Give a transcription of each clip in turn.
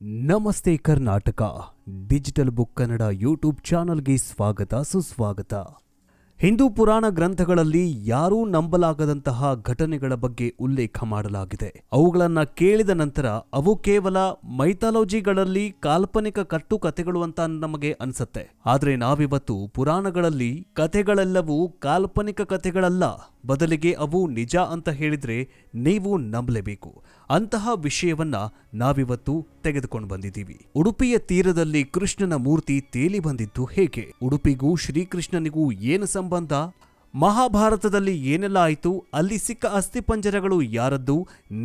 ನಮಸ್ತೆ Karnataka digital book Kannada YouTube ಚಾನಲ್ಗೆ ಸ್ವಾಗತ ಸುಸ್ವಾಗತ. ಹಿಂದೂ ಪುರಾಣ ಗ್ರಂಥಗಳಲ್ಲಿ ಯಾರೂ ನಂಬಲಾಗದಂತಹ ಘಟನೆಗಳ ಬಗ್ಗೆ ಉಲ್ಲೇಖ ಮಾಡಲಾಗಿದೆ. ಅವುಗಳನ್ನ ಕೇಳಿದ ನಂತರ ಅವು ಕೇವಲ ಮೈಥಾಲಜಿಗಳಲ್ಲಿ ಕಾಲ್ಪನಿಕ ಕಟ್ಟುಕಥೆಗಳು ಅಂತ ನಮಗೆ ಅನ್ಸುತ್ತೆ. ಆದ್ರೆ ನಾವಿವತ್ತು ಪುರಾಣಗಳಲ್ಲಿ ಕಥೆಗಳೆಲ್ಲವೂ ಕಾಲ್ಪನಿಕ ಕಥೆಗಳಲ್ಲ, ಬದಲಿಗೆ ಅವು ನಿಜ ಅಂತ ಹೇಳಿದ್ರೆ ನೀವು ನಂಬಲೇಬೇಕು. ಅಂತಹ ವಿಷಯವನ್ನ ನಾವಿವತ್ತು ತೆಗೆದುಕೊಂಡು ಬಂದಿದ್ದೀವಿ. ಉಡುಪಿಯ ತೀರದಲ್ಲಿ ಕೃಷ್ಣನ ಮೂರ್ತಿ ತೇಲಿ ಬಂದಿದ್ದು ಹೇಗೆ? ಉಡುಪಿಗೂ ಶ್ರೀಕೃಷ್ಣನಿಗೂ ಏನು ಸಂಬಂಧ? ಮಹಾಭಾರತದಲ್ಲಿ ಏನೆಲ್ಲ ಆಯಿತು? ಅಲ್ಲಿ ಸಿಕ್ಕ ಅಸ್ಥಿಪಂಜರಗಳು ಯಾರದ್ದು?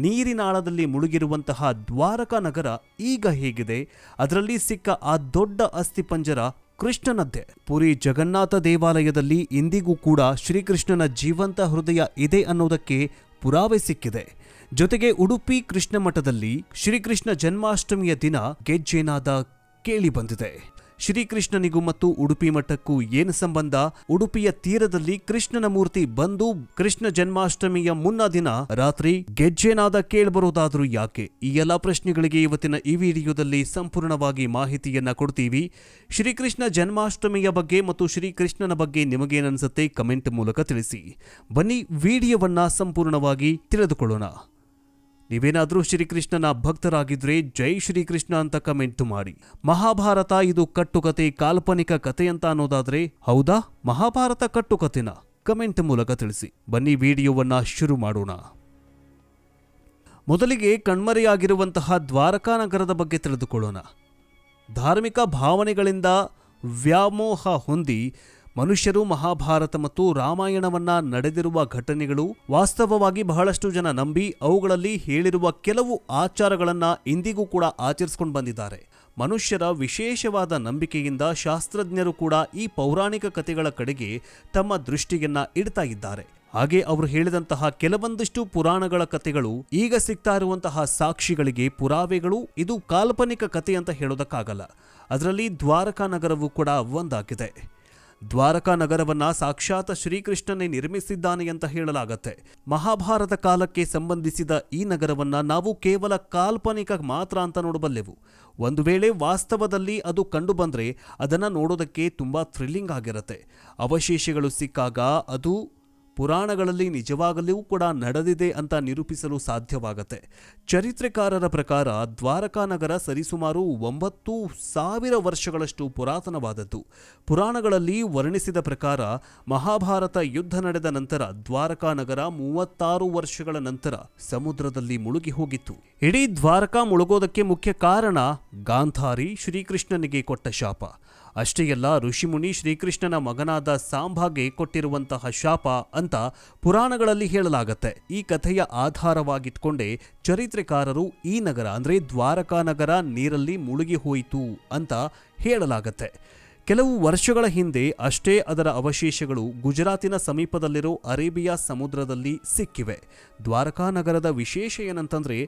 ನೀರಿನಾಳದಲ್ಲಿ ಮುಳುಗಿರುವಂತಹ ದ್ವಾರಕಾ ನಗರ ಈಗ ಹೇಗಿದೆ? ಅದರಲ್ಲಿ ಸಿಕ್ಕ ಆ ದೊಡ್ಡ ಅಸ್ಥಿಪಂಜರ ಕೃಷ್ಣನದ್ದೇ. ಪುರಿ ಜಗನ್ನಾಥ ದೇವಾಲಯದಲ್ಲಿ ಇಂದಿಗೂ ಕೂಡ ಶ್ರೀಕೃಷ್ಣನ ಜೀವಂತ ಹೃದಯ ಇದೆ ಅನ್ನೋದಕ್ಕೆ ಪುರಾವೆ ಸಿಕ್ಕಿದೆ. ಜೊತೆಗೆ ಉಡುಪಿ ಕೃಷ್ಣ ಮಠದಲ್ಲಿ ಶ್ರೀಕೃಷ್ಣ ಜನ್ಮಾಷ್ಟಮಿಯ ದಿನ ಗೆಜ್ಜೆನಾದ ಕೇಳಿ ಬಂದಿದೆ. ಶ್ರೀಕೃಷ್ಣನಿಗೂ ಮತ್ತು ಉಡುಪಿ ಮಠಕ್ಕೂ ಏನು ಸಂಬಂಧ? ಉಡುಪಿಯ ತೀರದಲ್ಲಿ ಕೃಷ್ಣನ ಮೂರ್ತಿ ಬಂದು ಕೃಷ್ಣ ಜನ್ಮಾಷ್ಟಮಿಯ ಮುನ್ನ ದಿನ ರಾತ್ರಿ ಗೆಜ್ಜೆನಾದ ಕೇಳಿಬರೋದಾದ್ರೂ ಯಾಕೆ? ಈ ಎಲ್ಲ ಪ್ರಶ್ನೆಗಳಿಗೆ ಇವತ್ತಿನ ಈ ವಿಡಿಯೋದಲ್ಲಿ ಸಂಪೂರ್ಣವಾಗಿ ಮಾಹಿತಿಯನ್ನ ಕೊಡ್ತೀವಿ. ಶ್ರೀಕೃಷ್ಣ ಜನ್ಮಾಷ್ಟಮಿಯ ಬಗ್ಗೆ ಮತ್ತು ಶ್ರೀಕೃಷ್ಣನ ಬಗ್ಗೆ ನಿಮಗೇನನ್ಸುತ್ತೆ ಕಮೆಂಟ್ ಮೂಲಕ ತಿಳಿಸಿ. ಬನ್ನಿ ವಿಡಿಯೋವನ್ನ ಸಂಪೂರ್ಣವಾಗಿ ತಿಳಿದುಕೊಳ್ಳೋಣ. ನೀವೇನಾದ್ರೂ ಶ್ರೀಕೃಷ್ಣನ ಭಕ್ತರಾಗಿದ್ರೆ ಜೈ ಶ್ರೀಕೃಷ್ಣ ಅಂತ ಕಮೆಂಟ್ ಮಾಡಿ. ಮಹಾಭಾರತ ಇದು ಕಟ್ಟುಕತೆ, ಕಾಲ್ಪನಿಕ ಕತೆ ಅಂತ ಅನ್ನೋದಾದ್ರೆ ಹೌದಾ? ಮಹಾಭಾರತ ಕಟ್ಟುಕತೆನ? ಕಮೆಂಟ್ ಮೂಲಕ ತಿಳಿಸಿ. ಬನ್ನಿ ವಿಡಿಯೋವನ್ನ ಶುರು ಮಾಡೋಣ. ಮೊದಲಿಗೆ ಕಣ್ಮರೆಯಾಗಿರುವಂತಹ ದ್ವಾರಕಾ ನಗರದ ಬಗ್ಗೆ ತಿಳಿದುಕೊಳ್ಳೋಣ. ಧಾರ್ಮಿಕ ಭಾವನೆಗಳಿಂದ ವ್ಯಾಮೋಹ ಹೊಂದಿ ಮನುಷ್ಯರು ಮಹಾಭಾರತ ಮತ್ತು ರಾಮಾಯಣವನ್ನ ನಡೆದಿರುವ ಘಟನೆಗಳು ವಾಸ್ತವವಾಗಿ ಬಹಳಷ್ಟು ಜನ ನಂಬಿ ಅವುಗಳಲ್ಲಿ ಹೇಳಿರುವ ಕೆಲವು ಆಚಾರಗಳನ್ನ ಇಂದಿಗೂ ಕೂಡ ಆಚರಿಸಿಕೊಂಡು ಬಂದಿದ್ದಾರೆ. ಮನುಷ್ಯರ ವಿಶೇಷವಾದ ನಂಬಿಕೆಯಿಂದ ಶಾಸ್ತ್ರಜ್ಞರು ಕೂಡ ಈ ಪೌರಾಣಿಕ ಕಥೆಗಳ ಕಡೆಗೆ ತಮ್ಮ ದೃಷ್ಟಿಯನ್ನ ಇಡ್ತಾ ಇದ್ದಾರೆ. ಹಾಗೆ ಅವರು ಹೇಳಿದಂತಹ ಕೆಲವೊಂದಿಷ್ಟು ಪುರಾಣಗಳ ಕಥೆಗಳು ಈಗ ಸಿಗ್ತಾ ಇರುವಂತಹ ಸಾಕ್ಷಿಗಳಿಗೆ ಪುರಾವೆಗಳು ಇದು ಕಾಲ್ಪನಿಕ ಕಥೆ ಅಂತ ಹೇಳೋದಕ್ಕಾಗಲ್ಲ. ಅದರಲ್ಲಿ ದ್ವಾರಕಾ ನಗರವೂ ಕೂಡ ಒಂದಾಗಿದೆ. ದ್ವಾರಕಾ ನಗರವನ್ನ ಸಾಕ್ಷಾತ್ ಶ್ರೀಕೃಷ್ಣನೇ ನಿರ್ಮಿಸಿದ್ದಾನೆ ಅಂತ ಹೇಳಲಾಗತ್ತೆ. ಮಹಾಭಾರತ ಕಾಲಕ್ಕೆ ಸಂಬಂಧಿಸಿದ ಈ ನಗರವನ್ನ ನಾವು ಕೇವಲ ಕಾಲ್ಪನಿಕ ಮಾತ್ರ ಅಂತ ನೋಡಬಲ್ಲೆವು. ಒಂದು ವೇಳೆ ವಾಸ್ತವದಲ್ಲಿ ಅದು ಕಂಡು ಬಂದ್ರೆ ಅದನ್ನ ನೋಡೋದಕ್ಕೆ ತುಂಬಾ ಥ್ರಿಲ್ಲಿಂಗ್ ಆಗಿರುತ್ತೆ. ಅವಶೇಷಗಳು ಸಿಕ್ಕಾಗ ಅದು ಪುರಾಣಗಳಲ್ಲಿ ನಿಜವಾಗಲೂ ಕೂಡ ನಡೆದಿದೆ ಅಂತ ನಿರೂಪಿಸಲು ಸಾಧ್ಯವಾಗತ್ತೆ. ಚರಿತ್ರೆಕಾರರ ಪ್ರಕಾರ ದ್ವಾರಕಾ ನಗರ ಸರಿಸುಮಾರು 9,000 ವರ್ಷಗಳಷ್ಟು ಪುರಾತನವಾದದ್ದು. ಪುರಾಣಗಳಲ್ಲಿ ವರ್ಣಿಸಿದ ಪ್ರಕಾರ ಮಹಾಭಾರತ ಯುದ್ಧ ನಡೆದ ನಂತರ ದ್ವಾರಕಾ ನಗರ 36 ವರ್ಷಗಳ ನಂತರ ಸಮುದ್ರದಲ್ಲಿ ಮುಳುಗಿ ಹೋಗಿತ್ತು. ಇಡೀ ದ್ವಾರಕಾ ಮುಳುಗೋದಕ್ಕೆ ಮುಖ್ಯ ಕಾರಣ ಗಾಂಧಾರಿ ಶ್ರೀಕೃಷ್ಣನಿಗೆ ಕೊಟ್ಟ ಶಾಪ. ಅಷ್ಟೇ ಅಲ್ಲ, ಋಷಿಮುನಿ ಶ್ರೀಕೃಷ್ಣನ ಮಗನಾದ ಸಾಂಬಾಗೆ ಕೊಟ್ಟಿರುವಂತಹ ಶಾಪ ಅಂತ ಪುರಾಣಗಳಲ್ಲಿ ಹೇಳಲಾಗತ್ತೆ. ಈ ಕಥೆಯ ಆಧಾರವಾಗಿಟ್ಕೊಂಡೇ ಚರಿತ್ರೆಕಾರರು ಈ ನಗರ ಅಂದ್ರೆ ದ್ವಾರಕಾ ನಗರ ನೀರಲ್ಲಿ ಮುಳುಗಿ ಹೋಯಿತು ಅಂತ ಹೇಳಲಾಗತ್ತೆ. ಕೆಲವು ವರ್ಷಗಳ ಹಿಂದೆ ಅಷ್ಟೇ ಅದರ ಅವಶೇಷಗಳು ಗುಜರಾತಿನ ಸಮೀಪದಲ್ಲಿರೋ ಅರೇಬಿಯಾ ಸಮುದ್ರದಲ್ಲಿ ಸಿಕ್ಕಿವೆ. ದ್ವಾರಕಾ ನಗರದ ವಿಶೇಷ ಏನಂತಂದ್ರೆ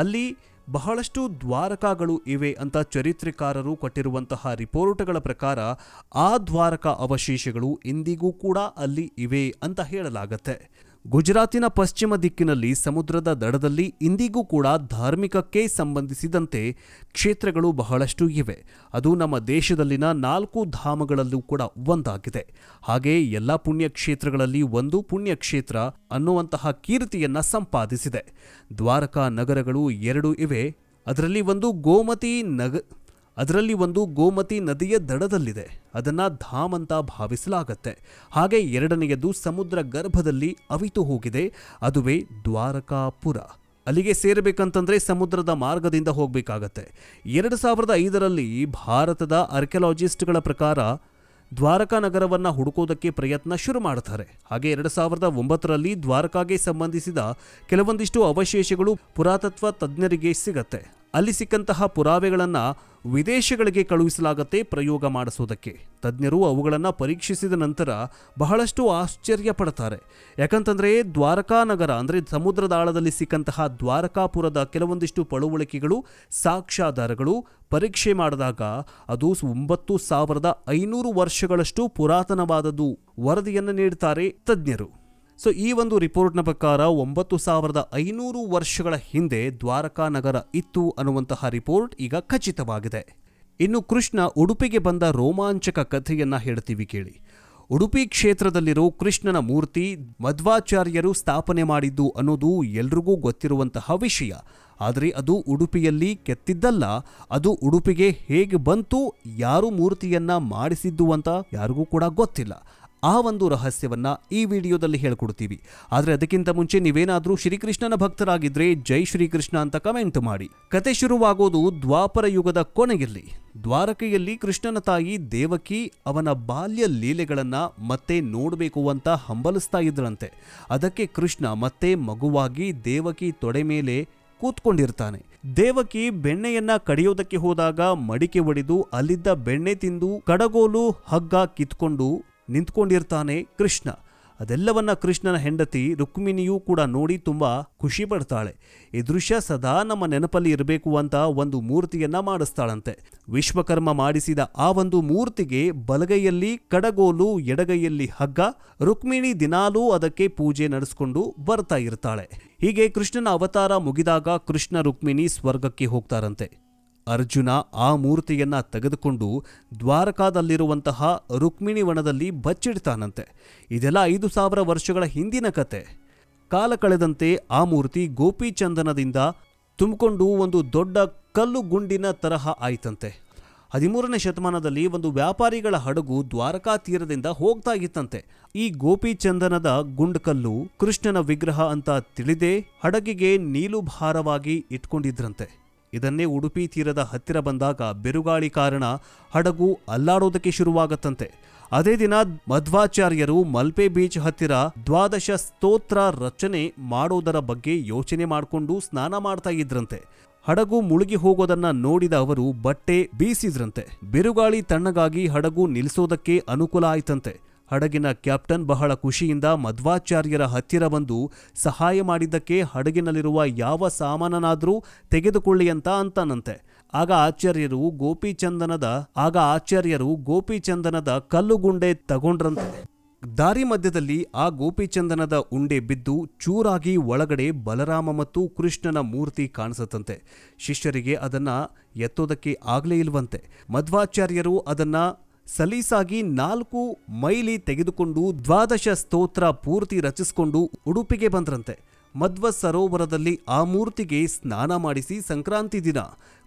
ಅಲ್ಲಿ ಬಹಳಷ್ಟು ದ್ವಾರಕಾಗಳು ಇವೆ ಅಂತ ಚರಿತ್ರೆಕಾರರು ಕೊಟ್ಟಿರುವಂತಹ ರಿಪೋರ್ಟ್ಗಳ ಪ್ರಕಾರ ಆ ದ್ವಾರಕಾ ಅವಶೇಷಗಳು ಇಂದಿಗೂ ಕೂಡ ಅಲ್ಲಿ ಇವೆ ಅಂತ ಹೇಳಲಾಗತ್ತೆ. ಗುಜರಾತಿನ ಪಶ್ಚಿಮ ದಿಕ್ಕಿನಲ್ಲಿ ಸಮುದ್ರದ ದಡದಲ್ಲಿ ಇಂದಿಗೂ ಕೂಡ ಧಾರ್ಮಿಕಕ್ಕೆ ಸಂಬಂಧಿಸಿದಂತೆ ಕ್ಷೇತ್ರಗಳು ಬಹಳಷ್ಟು ಇವೆ. ಅದು ನಮ್ಮ ದೇಶದಲ್ಲಿನ 4 ಧಾಮಗಳಲ್ಲೂ ಕೂಡ ಒಂದಾಗಿದೆ. ಹಾಗೆ ಎಲ್ಲ ಪುಣ್ಯಕ್ಷೇತ್ರಗಳಲ್ಲಿ ಒಂದು ಪುಣ್ಯಕ್ಷೇತ್ರ ಅನ್ನುವಂತಹ ಕೀರ್ತಿಯನ್ನ ಸಂಪಾದಿಸಿದೆ. ದ್ವಾರಕಾ ನಗರಗಳು 2 ಇವೆ. ಅದರಲ್ಲಿ ಒಂದು ಗೋಮತಿ ನದಿಯ ದಡದಲ್ಲಿದೆ. ಅದನ್ನ ಧಾಮ್ ಅಂತ ಭಾವಿಸಲಾಗತ್ತೆ. ಹಾಗೆ ಎರಡನೆಯದು ಸಮುದ್ರ ಗರ್ಭದಲ್ಲಿ ಅವಿತು ಹೋಗಿದೆ. ಅದುವೇ ದ್ವಾರಕಾಪುರ. ಅಲ್ಲಿಗೆ ಸೇರಬೇಕಂತಂದ್ರೆ ಸಮುದ್ರದ ಮಾರ್ಗದಿಂದ ಹೋಗಬೇಕಾಗತ್ತೆ. 2005ರಲ್ಲಿ ಭಾರತದ ಆರ್ಕಿಯಾಲಜಿಸ್ಟ್ಗಳ ಪ್ರಕಾರ ದ್ವಾರಕಾ ನಗರವನ್ನ ಹುಡುಕೋದಕ್ಕೆ ಪ್ರಯತ್ನ ಶುರು ಮಾಡ್ತಾರೆ. ಹಾಗೆ 2009ರಲ್ಲಿ ದ್ವಾರಕಾಗೆ ಸಂಬಂಧಿಸಿದ ಕೆಲವೊಂದಿಷ್ಟು ಅವಶೇಷಗಳು ಪುರಾತತ್ವ ತಜ್ಞರಿಗೆ ಸಿಗತ್ತೆ. ಅಲ್ಲಿ ಸಿಕ್ಕಂತಹ ಪುರಾವೆಗಳನ್ನ ವಿದೇಶಗಳಿಗೆ ಕಳುಹಿಸಲಾಗತ್ತೆ ಪ್ರಯೋಗ ಮಾಡಿಸೋದಕ್ಕೆ. ತಜ್ಞರು ಅವುಗಳನ್ನು ಪರೀಕ್ಷಿಸಿದ ನಂತರ ಬಹಳಷ್ಟು ಆಶ್ಚರ್ಯ ಪಡ್ತಾರೆ. ಯಾಕಂತಂದ್ರೆ ದ್ವಾರಕಾ ನಗರ ಅಂದ್ರೆ ಸಮುದ್ರದ ಆಳದಲ್ಲಿ ಸಿಕ್ಕಂತಹ ದ್ವಾರಕಾಪುರದ ಕೆಲವೊಂದಿಷ್ಟು ಪಳುವಳಿಕೆಗಳು ಸಾಕ್ಷ್ಯಾಧಾರಗಳು ಪರೀಕ್ಷೆ ಮಾಡಿದಾಗ ಅದು 9,500 ವರ್ಷಗಳಷ್ಟು ಪುರಾತನವಾದದ್ದು ವರದಿಯನ್ನು ನೀಡುತ್ತಾರೆ ತಜ್ಞರು. ಸೊ ಈ ಒಂದು ರಿಪೋರ್ಟ್ನ ಪ್ರಕಾರ 9500 ವರ್ಷಗಳ ಹಿಂದೆ ದ್ವಾರಕಾ ನಗರ ಇತ್ತು ಅನ್ನುವಂತಹ ರಿಪೋರ್ಟ್ ಈಗ ಖಚಿತವಾಗಿದೆ. ಇನ್ನು ಕೃಷ್ಣ ಉಡುಪಿಗೆ ಬಂದ ರೋಮಾಂಚಕ ಕಥೆಯನ್ನ ಹೇಳ್ತೀವಿ ಕೇಳಿ. ಉಡುಪಿ ಕ್ಷೇತ್ರದಲ್ಲಿರೋ ಕೃಷ್ಣನ ಮೂರ್ತಿ ಮಧ್ವಾಚಾರ್ಯರು ಸ್ಥಾಪನೆ ಮಾಡಿದ್ದು ಅನ್ನೋದು ಎಲ್ರಿಗೂ ಗೊತ್ತಿರುವಂತಹ ವಿಷಯ. ಆದರೆ ಅದು ಉಡುಪಿಯಲ್ಲಿ ಕೆತ್ತಿದ್ದಲ್ಲ, ಅದು ಉಡುಪಿಗೆ ಹೇಗೆ ಬಂತು, ಯಾರು ಮೂರ್ತಿಯನ್ನ ಮಾಡಿಸಿದ್ದು ಅಂತ ಯಾರಿಗೂ ಕೂಡ ಗೊತ್ತಿಲ್ಲ. ಆ ಒಂದು ರಹಸ್ಯವನ್ನ ಈ ವಿಡಿಯೋದಲ್ಲಿ ಹೇಳ್ಕೊಡ್ತೀವಿ. ಆದರೆ ಅದಕ್ಕಿಂತ ಮುಂಚೆ ನೀವೇನಾದರೂ ಶ್ರೀಕೃಷ್ಣನ ಭಕ್ತರಾಗಿದ್ರೆ ಜೈ ಶ್ರೀಕೃಷ್ಣ ಅಂತ ಕಮೆಂಟ್ ಮಾಡಿ. ಕತೆ ಶುರುವಾಗೋದು ದ್ವಾಪರ ಯುಗದ ಕೊನೆಯಲ್ಲಿ. ದ್ವಾರಕೆಯಲ್ಲಿ ಕೃಷ್ಣನ ತಾಯಿ ದೇವಕಿ ಅವನ ಬಾಲ್ಯ ಲೀಲೆಗಳನ್ನ ಮತ್ತೆ ನೋಡಬೇಕು ಅಂತ ಹಂಬಲಿಸ್ತಾ ಇದ್ದಳಂತೆ. ಅದಕ್ಕೆ ಕೃಷ್ಣ ಮತ್ತೆ ಮಗುವಾಗಿ ದೇವಕಿ ತೊಡೆ ಮೇಲೆ ಕೂತ್ಕೊಂಡಿರ್ತಾನೆ. ದೇವಕಿ ಬೆಣ್ಣೆಯನ್ನ ಕಡಿಯೋದಕ್ಕೆ ಹೋದಾಗ ಮಡಿಕೆ ಒಡೆದು ಅಲ್ಲಿದ್ದ ಬೆಣ್ಣೆ ತಿಂದು ಕಡಗೋಲು ಹಗ್ಗ ಕಿತ್ಕೊಂಡು ನಿಂತ್ಕೊಂಡಿರ್ತಾನೆ ಕೃಷ್ಣ. ಅದೆಲ್ಲವನ್ನ ಕೃಷ್ಣನ ಹೆಂಡತಿ ರುಕ್ಮಿಣಿಯೂ ಕೂಡ ನೋಡಿ ತುಂಬಾ ಖುಷಿ ಪಡ್ತಾಳೆ. ಈ ದೃಶ್ಯ ಸದಾ ನಮ್ಮ ನೆನಪಲ್ಲಿ ಇರಬೇಕು ಅಂತ ಒಂದು ಮೂರ್ತಿಯನ್ನ ಮಾಡಿಸ್ತಾಳಂತೆ. ವಿಶ್ವಕರ್ಮ ಮಾಡಿಸಿದ ಆ ಒಂದು ಮೂರ್ತಿಗೆ ಬಲಗೈಯಲ್ಲಿ ಕಡಗೋಲು, ಎಡಗೈಯಲ್ಲಿ ಹಗ್ಗ. ರುಕ್ಮಿಣಿ ದಿನಾಲೂ ಅದಕ್ಕೆ ಪೂಜೆ ನಡೆಸ್ಕೊಂಡು ಬರ್ತಾ ಇರ್ತಾಳೆ. ಹೀಗೆ ಕೃಷ್ಣನ ಅವತಾರ ಮುಗಿದಾಗ ಕೃಷ್ಣ ರುಕ್ಮಿಣಿ ಸ್ವರ್ಗಕ್ಕೆ ಹೋಗ್ತಾರಂತೆ. ಅರ್ಜುನ ಆ ಮೂರ್ತಿಯನ್ನ ತೆಗೆದುಕೊಂಡು ದ್ವಾರಕಾದಲ್ಲಿರುವಂತಹ ರುಕ್ಮಿಣಿ ವನದಲ್ಲಿ ಬಚ್ಚಿಡ್ತಾನಂತೆ. ಇದೆಲ್ಲ 5000 ವರ್ಷಗಳ ಹಿಂದಿನ ಕತೆ. ಕಾಲ ಕಳೆದಂತೆ ಆ ಮೂರ್ತಿ ಗೋಪಿಚಂದನದಿಂದ ತುಂಬಿಕೊಂಡು ಒಂದು ದೊಡ್ಡ ಕಲ್ಲು ಗುಂಡಿನ ತರಹ ಆಯ್ತಂತೆ. 13ನೇ ಶತಮಾನದಲ್ಲಿ ಒಂದು ವ್ಯಾಪಾರಿಗಳ ಹಡಗು ದ್ವಾರಕಾ ತೀರದಿಂದ ಹೋಗ್ತಾ ಇತ್ತಂತೆ. ಈ ಗೋಪಿಚಂದನದ ಗುಂಡ್ಕಲ್ಲು ಕೃಷ್ಣನ ವಿಗ್ರಹ ಅಂತ ತಿಳಿದೇ ಹಡಗಿಗೆ ನೀಲುಭಾರವಾಗಿ ಇಟ್ಕೊಂಡಿದ್ರಂತೆ. ಇದನ್ನೇ ಉಡುಪಿ ತೀರದ ಹತ್ತಿರ ಬಂದಾಗ ಬಿರುಗಾಳಿ ಕಾರಣ ಹಡಗು ಅಲ್ಲಾಡೋದಕ್ಕೆ ಶುರುವಾಗತ್ತಂತೆ. ಅದೇ ದಿನ ಮಧ್ವಾಚಾರ್ಯರು ಮಲ್ಪೆ ಬೀಚ್ ಹತ್ತಿರ 12 ಸ್ತೋತ್ರ ರಚನೆ ಮಾಡೋದರ ಬಗ್ಗೆ ಯೋಚನೆ ಮಾಡಿಕೊಂಡು ಸ್ನಾನ ಮಾಡ್ತಾ ಇದ್ರಂತೆ. ಹಡಗು ಮುಳುಗಿ ಹೋಗೋದನ್ನ ನೋಡಿದ ಅವರು ಬಟ್ಟೆ ಬೀಸಿದ್ರಂತೆ. ಬಿರುಗಾಳಿ ತಣ್ಣಗಾಗಿ ಹಡಗು ನಿಲ್ಲಿಸೋದಕ್ಕೆ ಅನುಕೂಲ ಆಯ್ತಂತೆ. ಹಡಗಿನ ಕ್ಯಾಪ್ಟನ್ ಬಹಳ ಖುಷಿಯಿಂದ ಮಧ್ವಾಚಾರ್ಯರ ಹತ್ತಿರ ಬಂದು ಸಹಾಯ ಮಾಡಿದ್ದಕ್ಕೆ ಹಡಗಿನಲ್ಲಿರುವ ಯಾವ ಸಾಮಾನನಾದರೂ ತೆಗೆದುಕೊಳ್ಳಿ ಅಂತ ಅಂತಾನಂತೆ. ಆಗ ಆಚಾರ್ಯರು ಗೋಪಿಚಂದನದ ಕಲ್ಲುಗುಂಡೆ ತಗೊಂಡ್ರಂತೆ. ದಾರಿ ಮಧ್ಯದಲ್ಲಿ ಆ ಗೋಪಿಚಂದನದ ಉಂಡೆ ಬಿದ್ದು ಚೂರಾಗಿ ಒಳಗಡೆ ಬಲರಾಮ ಮತ್ತು ಕೃಷ್ಣನ ಮೂರ್ತಿ ಕಾಣಿಸತ್ತಂತೆ. ಶಿಷ್ಯರಿಗೆ ಅದನ್ನ ಎತ್ತೋದಕ್ಕೆ ಆಗ್ಲೇ ಇಲ್ವಂತೆ. ಮಧ್ವಾಚಾರ್ಯರು ಅದನ್ನ ಸಲೀಸಾಗಿ 4 ಮೈಲಿ ತೆಗೆದುಕೊಂಡು 12 ಸ್ತೋತ್ರ ಪೂರ್ತಿ ರಚಿಸಿಕೊಂಡು ಉಡುಪಿಗೆ ಬಂದ್ರಂತೆ. ಮಧ್ವ ಸರೋವರದಲ್ಲಿ ಆ ಮೂರ್ತಿಗೆ ಸ್ನಾನ ಮಾಡಿಸಿ ಸಂಕ್ರಾಂತಿ ದಿನ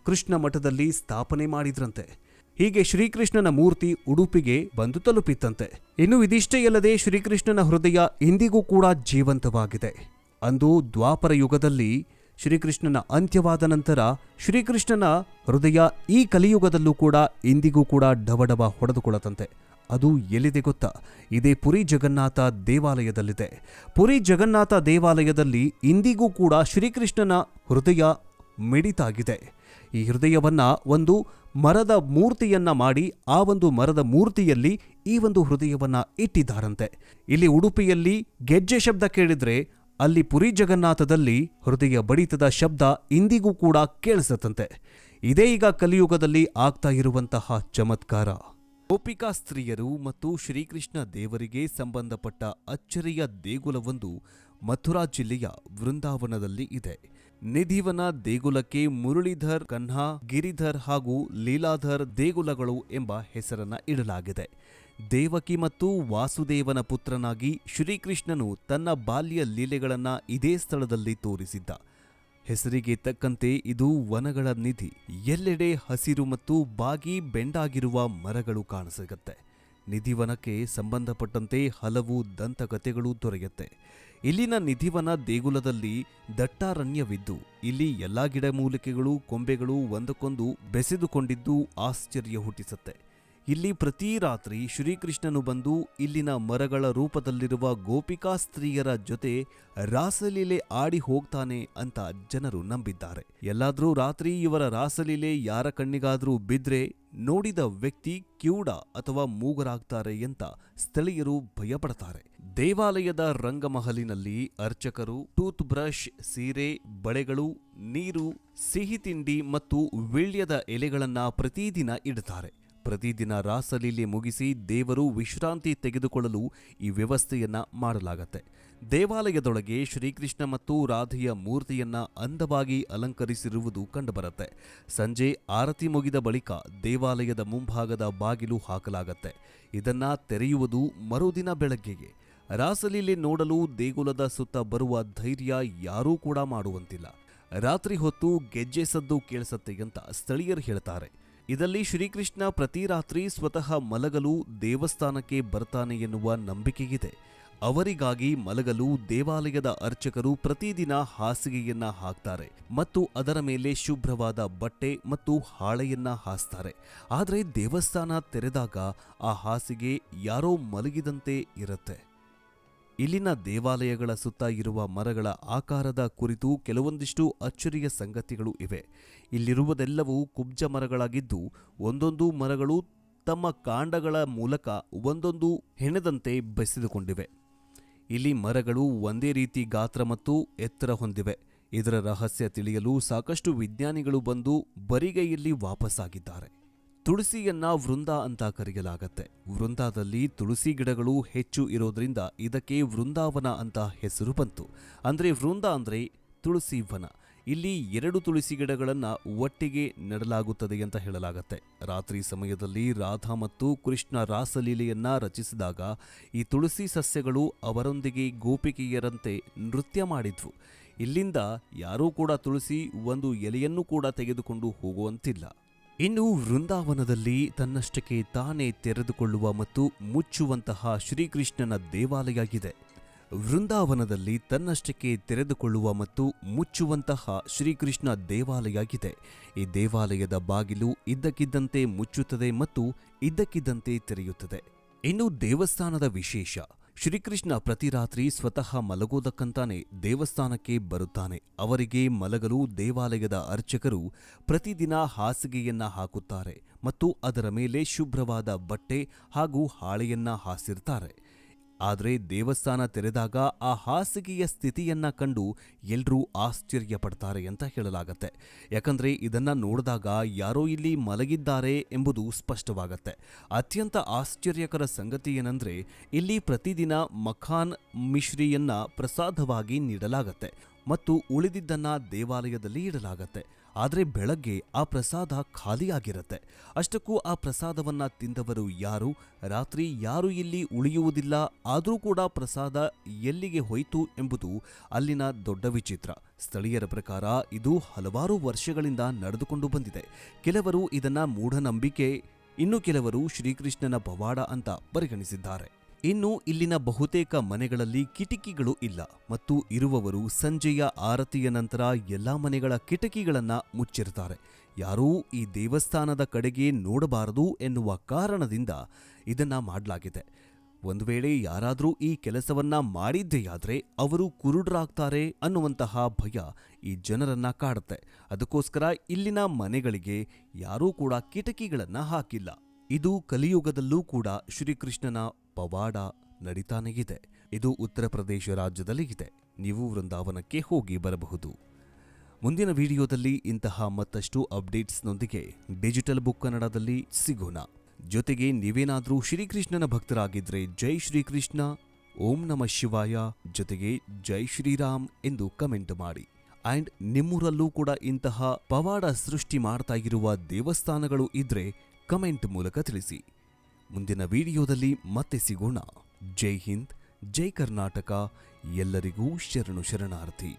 ಕೃಷ್ಣ ಮಠದಲ್ಲಿ ಸ್ಥಾಪನೆ ಮಾಡಿದ್ರಂತೆ. ಹೀಗೆ ಶ್ರೀಕೃಷ್ಣನ ಮೂರ್ತಿ ಉಡುಪಿಗೆ ಬಂದು ತಲುಪಿತ್ತಂತೆ. ಇನ್ನು ಇದಿಷ್ಟೇ ಅಲ್ಲದೆ ಶ್ರೀಕೃಷ್ಣನ ಹೃದಯ ಇಂದಿಗೂ ಕೂಡ ಜೀವಂತವಾಗಿದೆ. ಅಂದು ದ್ವಾಪರ ಯುಗದಲ್ಲಿ ಶ್ರೀಕೃಷ್ಣನ ಅಂತ್ಯವಾದ ನಂತರ ಶ್ರೀಕೃಷ್ಣನ ಹೃದಯ ಈ ಕಲಿಯುಗದಲ್ಲೂ ಕೂಡ ಇಂದಿಗೂ ಕೂಡ ಡಬಡಬ ಹೊಡೆದುಕೊಳ್ಳುತ್ತಂತೆ. ಅದು ಎಲ್ಲಿದೆ ಗೊತ್ತಾ? ಇದೇ ಪುರಿ ಜಗನ್ನಾಥ ದೇವಾಲಯದಲ್ಲಿದೆ. ಪುರಿ ಜಗನ್ನಾಥ ದೇವಾಲಯದಲ್ಲಿ ಇಂದಿಗೂ ಕೂಡ ಶ್ರೀಕೃಷ್ಣನ ಹೃದಯ ಮಿಡಿತಾಗಿದೆ. ಈ ಹೃದಯವನ್ನ ಒಂದು ಮರದ ಮೂರ್ತಿಯನ್ನ ಮಾಡಿ ಆ ಒಂದು ಮರದ ಮೂರ್ತಿಯಲ್ಲಿ ಈ ಒಂದು ಹೃದಯವನ್ನ ಇಟ್ಟಿದ್ದಾರಂತೆ. ಇಲ್ಲಿ ಉಡುಪಿಯಲ್ಲಿ ಗೆಜ್ಜೆ ಶಬ್ದ ಕೇಳಿದ್ರೆ ಅಲ್ಲಿ ಪುರಿ ಜಗನ್ನಾಥದಲ್ಲಿ ಹೃದಯ ಬಡಿತದ ಶಬ್ದ ಇಂದಿಗೂ ಕೂಡ ಕೇಳಿಸತ್ತಂತೆ. ಇದೇ ಈಗ ಕಲಿಯುಗದಲ್ಲಿ ಆಗ್ತಾ ಇರುವಂತಹ ಚಮತ್ಕಾರ. ಗೋಪಿಕಾ ಸ್ತ್ರೀಯರು ಮತ್ತು ಶ್ರೀಕೃಷ್ಣ ದೇವರಿಗೆ ಸಂಬಂಧಪಟ್ಟ ಅಚ್ಚರಿಯ ದೇಗುಲವೊಂದು ಮಥುರಾ ಜಿಲ್ಲೆಯ ವೃಂದಾವನದಲ್ಲಿ ಇದೆ. ನಿಧಿವನ ದೇಗುಲಕ್ಕೆ ಮುರಳೀಧರ್, ಕನ್ಹಾ, ಗಿರಿಧರ್ ಹಾಗೂ ಲೀಲಾಧರ್ ದೇಗುಲಗಳು ಎಂಬ ಹೆಸರನ್ನ ಇಡಲಾಗಿದೆ. ದೇವಕಿ ಮತ್ತು ವಾಸುದೇವನ ಪುತ್ರನಾಗಿ ಶ್ರೀಕೃಷ್ಣನು ತನ್ನ ಬಾಲ್ಯ ಲೀಲೆಗಳನ್ನ ಇದೇ ಸ್ಥಳದಲ್ಲಿ ತೋರಿಸಿದ್ದ. ಹೆಸರಿಗೆ ತಕ್ಕಂತೆ ಇದು ವನಗಳ ನಿಧಿ. ಎಲ್ಲೆಡೆ ಹಸಿರು ಮತ್ತು ಬಾಗಿ ಬೆಂಡಾಗಿರುವ ಮರಗಳು ಕಾಣಸಿಗತ್ತೆ. ನಿಧಿವನಕ್ಕೆ ಸಂಬಂಧಪಟ್ಟಂತೆ ಹಲವು ದಂತಕಥೆಗಳು ದೊರೆಯುತ್ತೆ. ಇಲ್ಲಿನ ನಿಧಿವನ ದೇಗುಲದಲ್ಲಿ ದಟ್ಟಾರಣ್ಯವಿದ್ದು ಇಲ್ಲಿ ಎಲ್ಲಾ ಗಿಡಮೂಲಿಕೆಗಳು, ಕೊಂಬೆಗಳು ಒಂದಕ್ಕೊಂದು ಬೆಸೆದುಕೊಂಡಿದ್ದು ಆಶ್ಚರ್ಯ ಹುಟ್ಟಿಸುತ್ತೆ. ಇಲ್ಲಿ ಪ್ರತಿ ರಾತ್ರಿ ಶ್ರೀಕೃಷ್ಣನು ಬಂದು ಇಲ್ಲಿನ ಮರಗಳ ರೂಪದಲ್ಲಿರುವ ಗೋಪಿಕಾ ಸ್ತ್ರೀಯರ ಜೊತೆ ರಾಸಲೀಲೆ ಆಡಿ ಹೋಗ್ತಾನೆ ಅಂತ ಜನರು ನಂಬಿದ್ದಾರೆ. ಎಲ್ಲಾದ್ರೂ ರಾತ್ರಿ ಇವರ ರಾಸಲೀಲೆ ಯಾರ ಕಣ್ಣಿಗಾದ್ರೂ ಬಿದ್ರೆ ನೋಡಿದ ವ್ಯಕ್ತಿ ಕಿವುಡ ಅಥವಾ ಮೂಗರಾಗ್ತಾರೆ ಅಂತ ಸ್ಥಳೀಯರು ಭಯಪಡ್ತಾರೆ. ದೇವಾಲಯದ ರಂಗಮಹಲಿನಲ್ಲಿ ಅರ್ಚಕರು ಟೂತ್ ಬ್ರಷ್, ಸೀರೆ, ಬಳೆಗಳು, ನೀರು, ಸಿಹಿ ತಿಂಡಿ ಮತ್ತು ವೀಳ್ಯದ ಎಲೆಗಳನ್ನ ಪ್ರತಿದಿನ ಇಡ್ತಾರೆ. ಪ್ರತಿದಿನ ರಾಸಲೀಲೆ ಮುಗಿಸಿ ದೇವರು ವಿಶ್ರಾಂತಿ ತೆಗೆದುಕೊಳ್ಳಲು ಈ ವ್ಯವಸ್ಥೆಯನ್ನ ಮಾಡಲಾಗುತ್ತೆ. ದೇವಾಲಯದೊಳಗೆ ಶ್ರೀಕೃಷ್ಣ ಮತ್ತು ರಾಧೆಯ ಮೂರ್ತಿಯನ್ನ ಅಂದವಾಗಿ ಅಲಂಕರಿಸಿರುವುದು ಕಂಡುಬರುತ್ತೆ. ಸಂಜೆ ಆರತಿ ಮುಗಿದ ಬಳಿಕ ದೇವಾಲಯದ ಮುಂಭಾಗದ ಬಾಗಿಲು ಹಾಕಲಾಗುತ್ತೆ. ಇದನ್ನ ತೆರೆಯುವುದು ಮರುದಿನ ಬೆಳಗ್ಗೆಗೆ. ರಾಸಲೀಲೆ ನೋಡಲು ದೇಗುಲದ ಸುತ್ತ ಬರುವ ಧೈರ್ಯ ಯಾರೂ ಕೂಡ ಮಾಡುವಂತಿಲ್ಲ. ರಾತ್ರಿ ಹೊತ್ತು ಗೆಜ್ಜೆ ಸದ್ದು ಕೇಳಿಸತ್ತೆ ಅಂತ ಸ್ಥಳೀಯರು ಹೇಳ್ತಾರೆ. ಇದರಲ್ಲಿ ಶ್ರೀಕೃಷ್ಣ ಪ್ರತಿ ರಾತ್ರಿ ಸ್ವತಃ ಮಲಗಲು ದೇವಸ್ಥಾನಕ್ಕೆ ಬರ್ತಾನೆ ಎನ್ನುವ ನಂಬಿಕೆಯಿದೆ. ಅವರಿಗಾಗಿ ಮಲಗಲು ದೇವಾಲಯದ ಅರ್ಚಕರು ಪ್ರತಿದಿನ ಹಾಸಿಗೆಯನ್ನ ಹಾಕ್ತಾರೆ ಮತ್ತು ಅದರ ಮೇಲೆ ಶುಭ್ರವಾದ ಬಟ್ಟೆ ಮತ್ತು ಹಾಳೆಯನ್ನ ಹಾಸ್ತಾರೆ. ಆದರೆ ದೇವಸ್ಥಾನ ತೆರೆದಾಗ ಆ ಹಾಸಿಗೆ ಯಾರೋ ಮಲಗಿದಂತೆ ಇರುತ್ತೆ. ಇಲ್ಲಿನ ದೇವಾಲಯಗಳ ಸುತ್ತ ಇರುವ ಮರಗಳ ಆಕಾರದ ಕುರಿತು ಕೆಲವೊಂದಿಷ್ಟು ಅಚ್ಚರಿಯ ಸಂಗತಿಗಳು ಇವೆ. ಇಲ್ಲಿರುವುದೆಲ್ಲವೂ ಕುಬ್ಜ ಮರಗಳಾಗಿದ್ದು ಒಂದೊಂದು ಮರಗಳು ತಮ್ಮ ಕಾಂಡಗಳ ಮೂಲಕ ಒಂದೊಂದು ಹೆಣೆದಂತೆ ಬೆಸೆದುಕೊಂಡಿವೆ. ಇಲ್ಲಿ ಮರಗಳು ಒಂದೇ ರೀತಿ ಗಾತ್ರ ಮತ್ತು ಎತ್ತರ ಹೊಂದಿವೆ. ಇದರ ರಹಸ್ಯ ತಿಳಿಯಲು ಸಾಕಷ್ಟು ವಿಜ್ಞಾನಿಗಳು ಬಂದು ಬರಿಗೈಯಲ್ಲಿ ವಾಪಸ್ಸಾಗಿದ್ದಾರೆ. ತುಳಸಿಯನ್ನ ವೃಂದ ಅಂತ ಕರೆಯಲಾಗತ್ತೆ. ವೃಂದಾದಲ್ಲಿ ತುಳಸಿ ಗಿಡಗಳು ಹೆಚ್ಚು ಇರೋದ್ರಿಂದ ಇದಕ್ಕೆ ವೃಂದಾವನ ಅಂತ ಹೆಸರು ಬಂತು. ಅಂದ್ರೆ ವೃಂದ ಅಂದ್ರೆ ತುಳಸಿ ವನ. ಇಲ್ಲಿ 2 ತುಳಸಿ ಗಿಡಗಳನ್ನು ಒಟ್ಟಿಗೆ ನೆಡಲಾಗುತ್ತದೆ ಅಂತ ಹೇಳಲಾಗತ್ತೆ. ರಾತ್ರಿ ಸಮಯದಲ್ಲಿ ರಾಧಾ ಮತ್ತು ಕೃಷ್ಣ ರಾಸಲೀಲೆಯನ್ನ ರಚಿಸಿದಾಗ ಈ ತುಳಸಿ ಸಸ್ಯಗಳು ಅವರೊಂದಿಗೆ ಗೋಪಿಕೆಯರಂತೆ ನೃತ್ಯ ಮಾಡಿದ್ವು. ಇಲ್ಲಿಂದ ಯಾರೂ ಕೂಡ ತುಳಸಿ ಒಂದು ಎಲೆಯನ್ನು ಕೂಡ ತೆಗೆದುಕೊಂಡು ಹೋಗುವಂತಿಲ್ಲ. ಇನ್ನು ವೃಂದಾವನದಲ್ಲಿ ತನ್ನಷ್ಟಕ್ಕೆ ತಾನೇ ತೆರೆದುಕೊಳ್ಳುವ ಮತ್ತು ಮುಚ್ಚುವಂತಹ ಶ್ರೀಕೃಷ್ಣನ ದೇವಾಲಯ ಇದೆ. ವೃಂದಾವನದಲ್ಲಿ ತನ್ನಷ್ಟಕ್ಕೆ ತೆರೆದುಕೊಳ್ಳುವ ಮತ್ತು ಮುಚ್ಚುವಂತಹ ಶ್ರೀಕೃಷ್ಣ ದೇವಾಲಯ ಇದೆ. ಈ ದೇವಾಲಯದ ಬಾಗಿಲು ಇದ್ದಕ್ಕಿದ್ದಂತೆ ಮುಚ್ಚುತ್ತದೆ ಮತ್ತು ಇದ್ದಕ್ಕಿದ್ದಂತೆ ತೆರೆಯುತ್ತದೆ. ಇನ್ನು ದೇವಸ್ಥಾನದ ವಿಶೇಷ, ಶ್ರೀಕೃಷ್ಣ ಪ್ರತಿ ರಾತ್ರಿ ಸ್ವತಃ ಮಲಗೋದಕ್ಕಂತಾನೆ ದೇವಸ್ಥಾನಕ್ಕೆ ಬರುತ್ತಾನೆ. ಅವರಿಗೆ ಮಲಗಲು ದೇವಾಲಯದ ಅರ್ಚಕರು ಪ್ರತಿದಿನ ಹಾಸಿಗೆಯನ್ನ ಹಾಕುತ್ತಾರೆ ಮತ್ತು ಅದರ ಮೇಲೆ ಶುಭ್ರವಾದ ಬಟ್ಟೆ ಹಾಗೂ ಹಾಳೆಯನ್ನ ಹಾಸಿರ್ತಾರೆ. ಆದರೆ ದೇವಸ್ಥಾನ ತೆರೆದಾಗ ಆ ಹಾಸಿಗೆಯ ಸ್ಥಿತಿಯನ್ನ ಕಂಡು ಎಲ್ಲರೂ ಆಶ್ಚರ್ಯ ಪಡ್ತಾರೆ ಅಂತ ಹೇಳಲಾಗತ್ತೆ. ಯಾಕಂದ್ರೆ ಇದನ್ನ ನೋಡಿದಾಗ ಯಾರೋ ಇಲ್ಲಿ ಮಲಗಿದ್ದಾರೆ ಎಂಬುದು ಸ್ಪಷ್ಟವಾಗತ್ತೆ. ಅತ್ಯಂತ ಆಶ್ಚರ್ಯಕರ ಸಂಗತಿ ಏನಂದ್ರೆ ಇಲ್ಲಿ ಪ್ರತಿದಿನ ಮಖಾನ್ ಮಿಶ್ರಿಯನ್ನ ಪ್ರಸಾದವಾಗಿ ನೀಡಲಾಗತ್ತೆ ಮತ್ತು ಉಳಿದಿದ್ದನ್ನ ದೇವಾಲಯದಲ್ಲಿ ಇಡಲಾಗತ್ತೆ. ಆದರೆ ಬೆಳಗ್ಗೆ ಆ ಪ್ರಸಾದ ಖಾಲಿಯಾಗಿರುತ್ತೆ. ಅಷ್ಟಕ್ಕೂ ಆ ಪ್ರಸಾದವನ್ನ ತಿಂದವರು ಯಾರು, ರಾತ್ರಿ ಯಾರು ಇಲ್ಲಿ ಉಳಿಯುವುದಿಲ್ಲ. ಆದರೂ ಕೂಡ ಪ್ರಸಾದ ಎಲ್ಲಿಗೆ ಹೋಯಿತು ಎಂಬುದು ಅಲ್ಲಿನ ದೊಡ್ಡ ವಿಚಿತ್ರ. ಸ್ಥಳೀಯರ ಪ್ರಕಾರ ಇದು ಹಲವಾರು ವರ್ಷಗಳಿಂದ ನಡೆದುಕೊಂಡು ಬಂದಿದೆ. ಕೆಲವರು ಇದನ್ನ ಮೂಢನಂಬಿಕೆ, ಇನ್ನು ಕೆಲವರು ಶ್ರೀಕೃಷ್ಣನ ಪವಾಡ ಅಂತ ಪರಿಗಣಿಸಿದ್ದಾರೆ. ಇನ್ನು ಇಲ್ಲಿನ ಬಹುತೇಕ ಮನೆಗಳಲ್ಲಿ ಕಿಟಕಿಗಳು ಇಲ್ಲ ಮತ್ತು ಇರುವವರು ಸಂಜೆಯ ಆರತಿಯ ನಂತರ ಎಲ್ಲಾ ಮನೆಗಳ ಕಿಟಕಿಗಳನ್ನ ಮುಚ್ಚಿರ್ತಾರೆ. ಯಾರೂ ಈ ದೇವಸ್ಥಾನದ ಕಡೆಗೆ ನೋಡಬಾರದು ಎನ್ನುವ ಕಾರಣದಿಂದ ಇದನ್ನ ಮಾಡಲಾಗಿದೆ. ಒಂದು ವೇಳೆ ಯಾರಾದರೂ ಈ ಕೆಲಸವನ್ನ ಮಾಡಿದ್ದೆಯಾದ್ರೆ ಅವರು ಕುರುಡರಾಗ್ತಾರೆ ಅನ್ನುವಂತಹ ಭಯ ಈ ಜನರನ್ನ ಕಾಡುತ್ತೆ. ಅದಕ್ಕೋಸ್ಕರ ಇಲ್ಲಿನ ಮನೆಗಳಿಗೆ ಯಾರೂ ಕೂಡ ಕಿಟಕಿಗಳನ್ನ ಹಾಕಿಲ್ಲ. ಇದು ಕಲಿಯುಗದಲ್ಲೂ ಕೂಡ ಶ್ರೀಕೃಷ್ಣನ ಪವಾಡ ನಡೀತಾನೇ ಇದೆ. ಇದು ಉತ್ತರ ಪ್ರದೇಶ ರಾಜ್ಯದಲ್ಲಿ ಇದೆ. ನೀವು ವೃಂದಾವನಕ್ಕೆ ಹೋಗಿ ಬರಬಹುದು. ಮುಂದಿನ ವಿಡಿಯೋದಲ್ಲಿ ಇಂತಹ ಮತ್ತಷ್ಟು ಅಪ್ಡೇಟ್ಸ್ನೊಂದಿಗೆ ಡಿಜಿಟಲ್ ಬುಕ್ ಕನ್ನಡದಲ್ಲಿ ಸಿಗೋಣ. ಜೊತೆಗೆ ನೀವೇನಾದರೂ ಶ್ರೀಕೃಷ್ಣನ ಭಕ್ತರಾಗಿದ್ರೆ ಜೈ ಶ್ರೀಕೃಷ್ಣ, ಓಂ ನಮಃ ಶಿವಾಯ, ಜೊತೆಗೆ ಜೈ ಶ್ರೀರಾಮ್ ಎಂದು ಕಮೆಂಟ್ ಮಾಡಿ. ಅಂಡ್ ನಿಮ್ಮೂರಲ್ಲೂ ಕೂಡ ಇಂತಹ ಪವಾಡ ಸೃಷ್ಟಿ ಮಾಡ್ತಾ ಇರುವ ದೇವಸ್ಥಾನಗಳು ಇದ್ರೆ ಕಮೆಂಟ್ ಮೂಲಕ ತಿಳಿಸಿ. ಮುಂದಿನ ವಿಡಿಯೋದಲ್ಲಿ ಮತ್ತೆ ಸಿಗೋಣ. ಜೈ ಹಿಂದ್, ಜೈ ಕರ್ನಾಟಕ. ಎಲ್ಲರಿಗೂ ಶರಣು ಶರಣಾರ್ಥಿ.